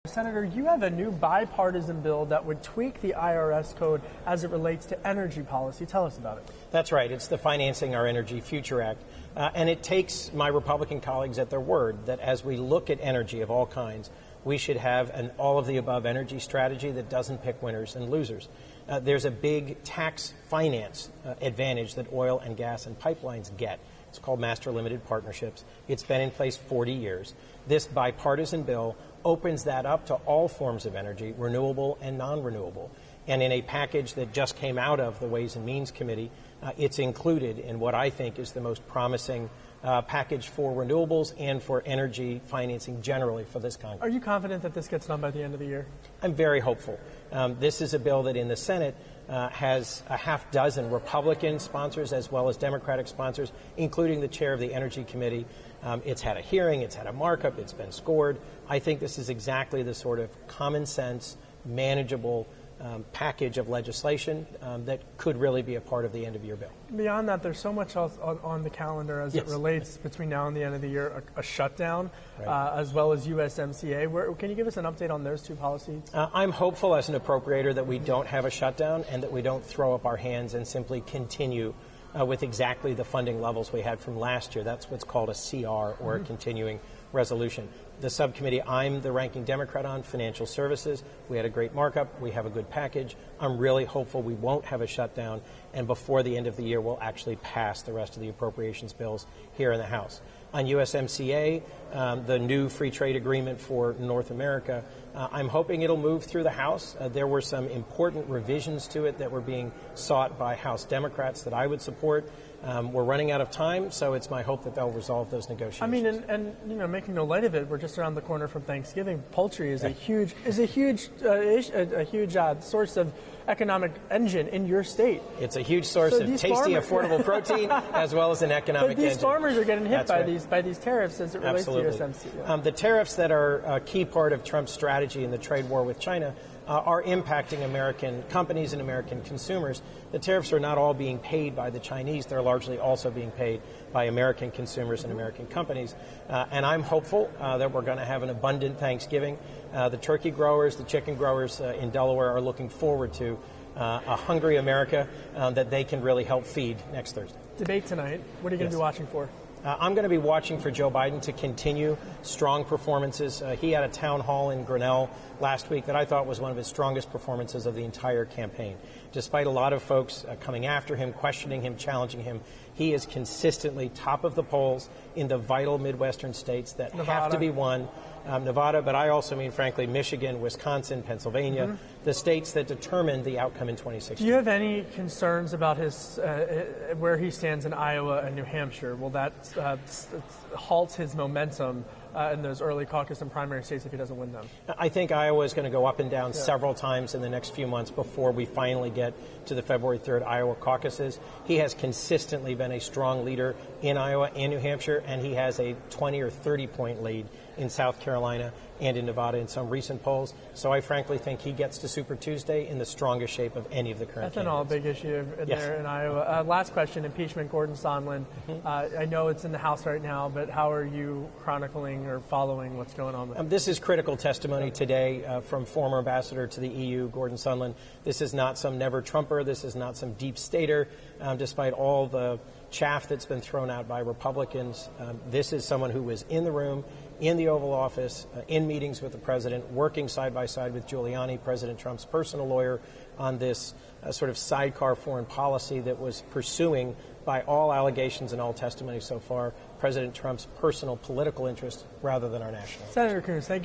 Senator, you have a new bipartisan bill that would tweak the IRS code as it relates to energy policy. Tell us about it. That's right. It's the Financing Our Energy Future Act. And it takes my Republican colleagues at their word that as we look at energy of all kinds, we should have an all-of-the-above energy strategy that doesn't pick winners and losers. There's a big tax finance advantage that oil and gas and pipelines get. It's called Master Limited Partnerships. It's been in place 40 years. This bipartisan bill opens that up to all forms of energy, renewable and non-renewable. And in a package that just came out of the Ways and Means Committee, it's included in what I think is the most promising package for renewables and for energy financing generally for this Congress. Are you confident that this gets done by the end of the year? I'm very hopeful. This is a bill that in the Senate has a half dozen Republican sponsors as well as Democratic sponsors, including the chair of the Energy Committee. It's had a hearing, it's had a markup, it's been scored. I think this is exactly the sort of common sense, manageable package of legislation that could really be a part of the end-of-year bill. Beyond that, there's so much else on the calendar as it relates between now and the end of the year, a shutdown, as well as USMCA. Can you give us an update on those two policies? I'm hopeful as an appropriator that we don't have a shutdown and that we don't throw up our hands and simply continue with exactly the funding levels we had from last year. That's what's called a CR, or a continuing resolution. The subcommittee I'm the ranking Democrat on, Financial Services, we had a great markup. We have a good package. I'm really hopeful we won't have a shutdown, and before the end of the year, we'll actually pass the rest of the appropriations bills here in the House. On USMCA, the new free trade agreement for North America, I'm hoping it'll move through the House. There were some important revisions to it that were being sought by House Democrats that I would support. We're running out of time, so it's my hope that they'll resolve those negotiations. I mean, and you know, making no light of it, we're just around the corner from Thanksgiving. Poultry is a huge source of economic engine in your state. It's a huge source of tasty, affordable protein, as well as an economic engine. But these farmers are getting hit by these tariffs as it relates to USMCA. The tariffs that are a key part of Trump's strategy in the trade war with China are impacting American companies and American consumers. The tariffs are not all being paid by the Chinese. They're largely also being paid by American consumers and American companies. And I'm hopeful that we're going to have an abundant Thanksgiving. The turkey growers, the chicken growers in Delaware are looking forward to a hungry America that they can really help feed next Thursday. Debate tonight. What are you going to be watching for? I'm going to be watching for Joe Biden to continue strong performances. He had a town hall in Grinnell last week that I thought was one of his strongest performances of the entire campaign. Despite a lot of folks coming after him, questioning him, challenging him, he is consistently top of the polls in the vital Midwestern states that have to be won. Nevada, but I also mean, frankly, Michigan, Wisconsin, Pennsylvania, the states that determined the outcome in 2016. Do you have any concerns about his where he stands in Iowa and New Hampshire? Will that halt his momentum in those early caucus and primary states if he doesn't win them? I think Iowa is going to go up and down several times in the next few months before we finally get to the February 3rd Iowa caucuses. He has consistently been a strong leader in Iowa and New Hampshire, and he has a 20 or 30-point lead in South Carolina and in Nevada in some recent polls. So I frankly think he gets to Super Tuesday in the strongest shape of any of the current candidates. Ethanol, big issue there in Iowa. Last question, impeachment, Gordon Sondland. I know it's in the House right now, but how are you chronicling or following what's going on with it? This is critical testimony today from former ambassador to the EU, Gordon Sondland. This is not some never-Trumper. This is not some deep stater. Despite all the chaff that's been thrown out by Republicans, this is someone who was in the room, in the Oval Office, in meetings with the president, working side by side with Giuliani, President Trump's personal lawyer, on this sort of sidecar foreign policy that was pursuing, by all allegations and all testimony so far, President Trump's personal political interest rather than our national interest. Senator Coons, thank you.